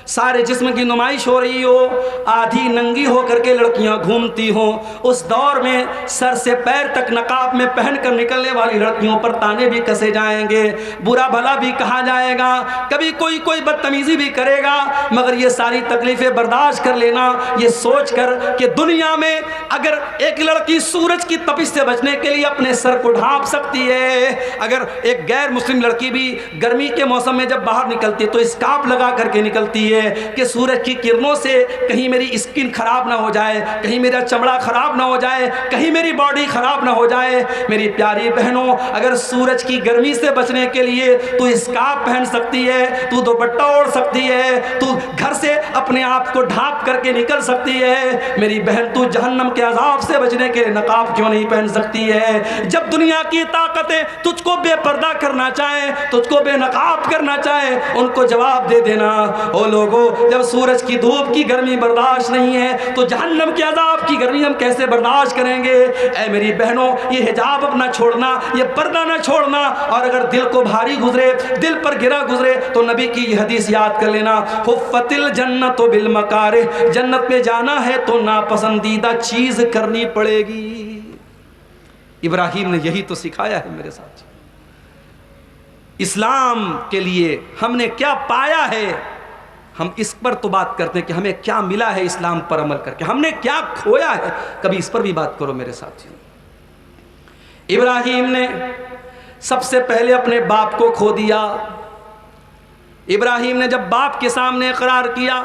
سارے جسم کی نمائش ہو رہی ہو، آدھی ننگی ہو کر کے لڑکیاں گھومتی ہوں، اس دور میں سر سے پیر تک نقاب میں پہن کر نکلنے والی لڑکیوں پر تانے بھی کسے جائیں گے، برا بھلا بھی کہا جائے گا، کبھی کوئی بدتمیزی بھی کرے گا، مگر یہ ساری تکلیفیں برداشت کر لینا، یہ سوچ کر کہ دنیا میں اگر ایک لڑکی سورج کی تپش سے بچنے کے لیے اپنے سر کو ڈھانپ سکتی ہے، اگر ایک غیر مسلم لڑکی بھی گرمی کے موسم میں جب باہر نکلتی ہے تو اسکارف لگا کر کے نکلتی ہے کہ سورج کی کرنوں سے کہیں میری اسکن خراب نہ ہو جائے، کہیں میرا چمڑا خراب نہ ہو جائے، کہیں میری باڈی خراب نہ ہو جائے۔ میری پیاری بہنوں، اگر سورج کی گرمی سے بچنے کے لیے تو اسکارف پہن سکتی ہے، تو دوپٹہ اوڑھ سکتی ہے، تو گھر سے اپنے آپ کو ڈھانپ کر کے نکل سکتی ہے، میری بہن تو جہنم کے عذاب سے بچنے کے لیے نقاب کیوں نہیں پہن سکتی ہے؟ جب دنیا کی طاقتیں تجھ کو بے پردہ کرنا چاہیں، تجھ کو بے نقاب کرنا چاہیں، ان کو جواب دے دینا، او لوگوں، جب سورج کی دھوپ کی گرمی برداشت نہیں ہے تو جہنم کے عذاب کی گرمی ہم کیسے برداشت کریں گے؟ اے میری بہنوں، یہ حجاب اپنا چھوڑنا، یہ پردہ نہ چھوڑنا، اور اگر دل کو بھاری گزرے، دل پر گرا گزرے تو نبی کی یہ حدیث یاد کر لینا، حفت الجنت بالمکارہ، جنت میں جانا ہے تو ناپسندیدہ چیز کرنی پڑے گی۔ ابراہیم نے یہی تو سکھایا ہے میرے ساتھ۔ اسلام کے لیے ہم نے کیا پایا ہے، ہم اس پر تو بات کرتے ہیں کہ ہمیں کیا ملا ہے اسلام پر عمل کر کے، ہم نے کیا کھویا ہے، کبھی اس پر بھی بات کرو میرے ساتھیوں۔ ابراہیم نے سب سے پہلے اپنے باپ کو کھو دیا۔ ابراہیم نے جب باپ کے سامنے اقرار کیا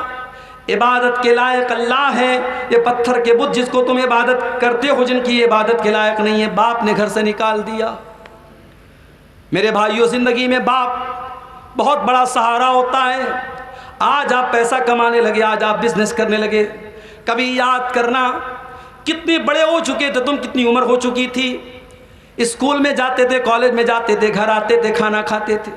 عبادت کے لائق اللہ ہے، یہ پتھر کے بت جس کو تم عبادت کرتے ہو جن کی عبادت کے لائق نہیں ہے، باپ نے گھر سے نکال دیا۔ میرے بھائیوں، زندگی میں باپ بہت بڑا سہارا ہوتا ہے۔ آج آپ پیسہ کمانے لگے، آج آپ بزنس کرنے لگے، کبھی یاد کرنا کتنے بڑے ہو چکے تھے تم، کتنی عمر ہو چکی تھی، اسکول میں جاتے تھے، کالج میں جاتے تھے، گھر آتے تھے، کھانا کھاتے تھے،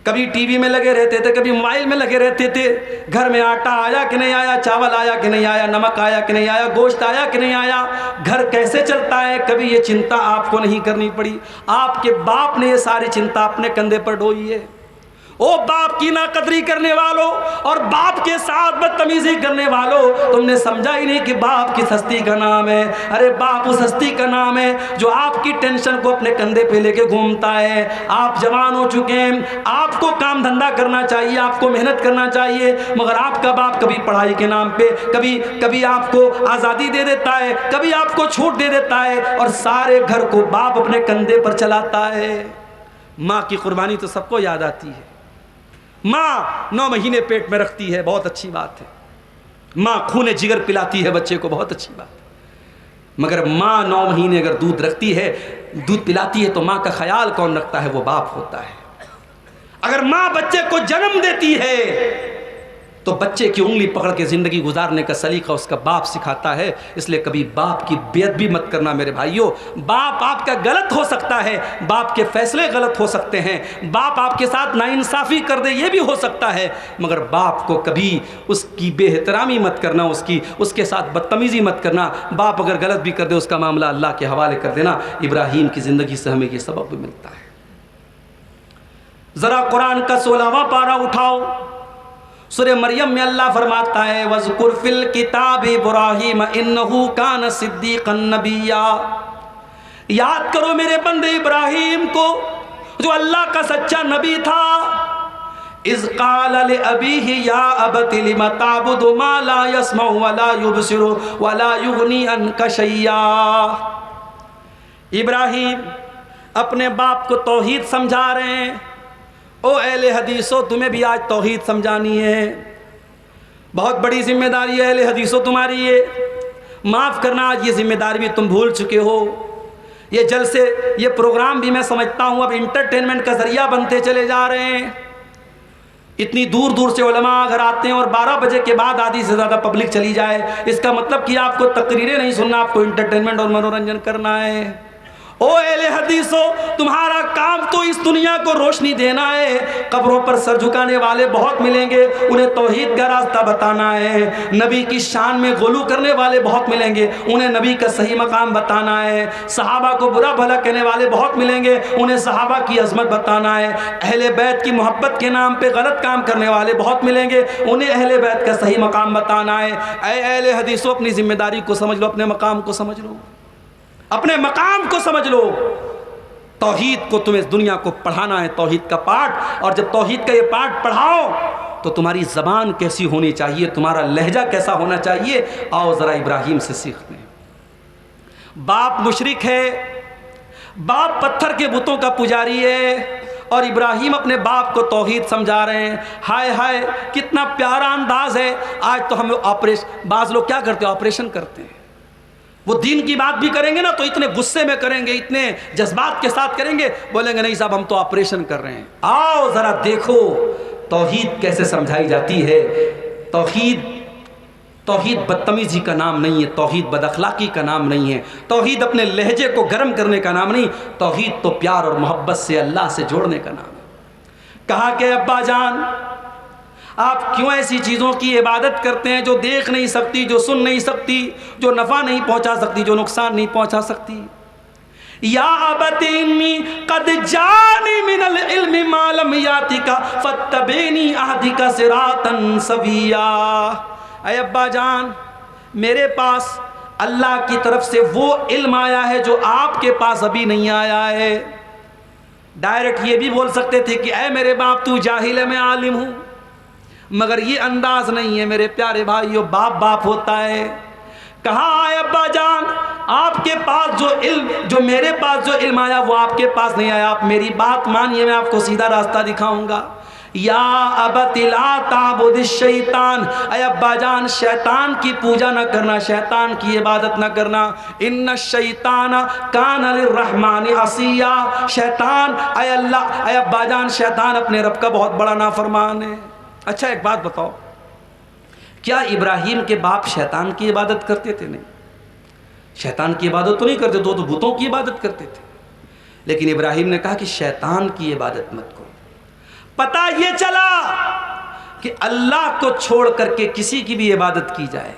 کبھی ٹی وی میں لگے رہتے تھے، کبھی موبائل میں لگے رہتے تھے، گھر میں آٹا آیا کہ نہیں آیا، چاول آیا کہ نہیں آیا، نمک آیا کہ نہیں آیا، گوشت آیا کہ نہیں آیا، گھر کیسے چلتا ہے، کبھی یہ چنتا آپ کو نہیں کرنی پڑی۔ آپ کے باپ نے یہ ساری چنتا اپنے کندھے پر ڈھوئی ہے۔ او باپ کی ناقدری کرنے والوں اور باپ کے ساتھ بدتمیزی کرنے والوں، تم نے سمجھا ہی نہیں کہ باپ کس ہستی کا نام ہے۔ ارے باپ اس ہستی کا نام ہے جو آپ کی ٹینشن کو اپنے کندھے پہ لے کے گھومتا ہے۔ آپ جوان ہو چکے ہیں، آپ کو کام دھندا کرنا چاہیے، آپ کو محنت کرنا چاہیے، مگر آپ کا باپ کبھی پڑھائی کے نام پہ کبھی آپ کو آزادی دے دیتا ہے، کبھی آپ کو چھوٹ دے دیتا ہے، اور سارے گھر کو باپ اپنے کندھے پر چلاتا ہے۔ ماں کی قربانی تو سب کو یاد آتی ہے۔ ماں 9 مہینے پیٹ میں رکھتی ہے، بہت اچھی بات ہے۔ ماں خون جگر پلاتی ہے بچے کو، بہت اچھی بات ہے، مگر ماں 9 مہینے اگر دودھ رکھتی ہے، دودھ پلاتی ہے، تو ماں کا خیال کون رکھتا ہے؟ وہ باپ ہوتا ہے۔ اگر ماں بچے کو جنم دیتی ہے تو بچے کی انگلی پکڑ کے زندگی گزارنے کا سلیقہ اس کا باپ سکھاتا ہے۔ اس لیے کبھی باپ کی بے ادبی مت کرنا میرے بھائیوں۔ باپ آپ کا غلط ہو سکتا ہے، باپ کے فیصلے غلط ہو سکتے ہیں، باپ آپ کے ساتھ ناانصافی کر دے، یہ بھی ہو سکتا ہے، مگر باپ کو کبھی اس کی بے احترامی مت کرنا، اس کے ساتھ بدتمیزی مت کرنا۔ باپ اگر غلط بھی کر دے اس کا معاملہ اللہ کے حوالے کر دینا۔ ابراہیم کی زندگی سے ہمیں یہ سبق بھی ملتا ہے۔ ذرا قرآن کا 16واں پارہ اٹھاؤ، سورہ مریم میں اللہ فرماتا ہے وَذْكُرْ فِي الْكِتَابِ إِبْرَاهِيمَ إِنَّهُ كَانَ صِدِّيقًا نَبِيًّا، یاد کرو میرے بندے ابراہیم کو جو اللہ کا سچا نبی تھا. اذ قال لأبيه يا أبت لم تعبد ما لا يسمع ولا يبصر ولا يغني عنك شيئا. ابراہیم اپنے باپ کو توحید سمجھا رہے ہیں. او اہل حدیثو تمہیں بھی آج توحید سمجھانی ہے، بہت بڑی ذمہ داری ہے اہل حدیثو تمہاری ہے. معاف کرنا آج یہ ذمہ داری بھی تم بھول چکے ہو. یہ جلسے یہ پروگرام بھی میں سمجھتا ہوں اب انٹرٹینمنٹ کا ذریعہ بنتے چلے جا رہے ہیں. اتنی دور دور سے علماء اگر آتے ہیں اور 12 بجے کے بعد آدھی سے زیادہ پبلک چلی جائے، اس کا مطلب کہ آپ کو تقریریں نہیں سننا، آپ کو انٹرٹینمنٹ اور منورنجن کرنا ہے. او اہل حدیثو تمہارا کام تو اس دنیا کو روشنی دینا ہے. قبروں پر سر جھکانے والے بہت ملیں گے، انہیں توحید کا راستہ بتانا ہے. نبی کی شان میں غلو کرنے والے بہت ملیں گے، انہیں نبی کا صحیح مقام بتانا ہے. صحابہ کو برا بھلا کہنے والے بہت ملیں گے، انہیں صحابہ کی عظمت بتانا ہے. اہل بیت کی محبت کے نام پہ غلط کام کرنے والے بہت ملیں گے، انہیں اہل بیت کا صحیح مقام بتانا ہے. اے اہل حدیثو اپنی ذمہ داری کو سمجھ لو، اپنے مقام کو سمجھ لو، اپنے مقام کو سمجھ لو. توحید کو تمہیں دنیا کو پڑھانا ہے، توحید کا پاٹ. اور جب توحید کا یہ پاٹ پڑھاؤ تو تمہاری زبان کیسی ہونی چاہیے، تمہارا لہجہ کیسا ہونا چاہیے. آؤ ذرا ابراہیم سے سیکھتے ہیں. باپ مشرک ہے، باپ پتھر کے بتوں کا پجاری ہے، اور ابراہیم اپنے باپ کو توحید سمجھا رہے ہیں. ہائے ہائے کتنا پیارا انداز ہے. آج تو ہم بعض لوگ کیا کرتے ہیں، آپریشن کرتے ہیں. وہ دین کی بات بھی کریں گے نا تو اتنے غصے میں کریں گے، اتنے جذبات کے ساتھ کریں گے، بولیں گے نہیں صاحب ہم تو آپریشن کر رہے ہیں. آؤ ذرا دیکھو توحید کیسے سمجھائی جاتی ہے. توحید بدتمیزی کا نام نہیں ہے، توحید بد اخلاقی کا نام نہیں ہے، توحید اپنے لہجے کو گرم کرنے کا نام نہیں، توحید تو پیار اور محبت سے اللہ سے جوڑنے کا نام ہے. کہا کہ ابا جان آپ کیوں ایسی چیزوں کی عبادت کرتے ہیں جو دیکھ نہیں سکتی، جو سن نہیں سکتی، جو نفع نہیں پہنچا سکتی، جو نقصان نہیں پہنچا سکتی. یا ابت انی قد جانی من العلم ما لم یاتک فاتبعنی اہدک صراطا سویا. اے ابا جان میرے پاس اللہ کی طرف سے وہ علم آیا ہے جو آپ کے پاس ابھی نہیں آیا ہے. ڈائریکٹ یہ بھی بول سکتے تھے کہ اے میرے باپ تو جاہل ہے میں عالم ہوں، مگر یہ انداز نہیں ہے میرے پیارے بھائیو. باپ باپ ہوتا ہے. کہا اے ابا جان آپ کے پاس جو میرے پاس جو علم آیا وہ آپ کے پاس نہیں آیا. آپ میری بات مانیے، میں آپ کو سیدھا راستہ دکھاؤں گا. یا ابت لا تعبد الشیطان، اے ابا جان شیطان کی پوجا نہ کرنا، شیطان کی عبادت نہ کرنا. ان الشیطان کان للرحمن عصیا. شیطان اے ابا جان شیطان اپنے رب کا بہت بڑا نافرمان ہے. اچھا ایک بات بتاؤ، کیا ابراہیم کے باپ شیطان کی عبادت کرتے تھے؟ نہیں، شیطان کی عبادت تو نہیں کرتے، تو بتوں کی عبادت کرتے تھے. لیکن ابراہیم نے کہا کہ شیطان کی عبادت مت کرو. پتہ یہ چلا کہ اللہ کو چھوڑ کر کے کسی کی بھی عبادت کی جائے،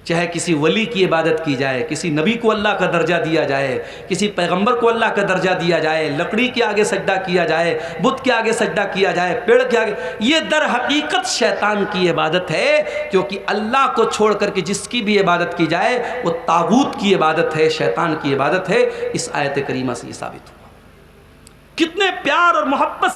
چاہے کسی ولی کی عبادت کی جائے، کسی نبی کو اللہ کا درجہ دیا جائے، کسی پیغمبر کو اللہ کا درجہ دیا جائے، لکڑی کے آگے سجدہ کیا جائے، بت کے آگے سجدہ کیا جائے، پیڑ کے آگے، یہ در حقیقت شیطان کی عبادت ہے. کیونکہ اللہ کو چھوڑ کر کے جس کی بھی عبادت کی جائے وہ طاغوت کی عبادت ہے، شیطان کی عبادت ہے. اس آیت کریمہ سے یہ ثابت ہوا. کتنے پیار اور محبت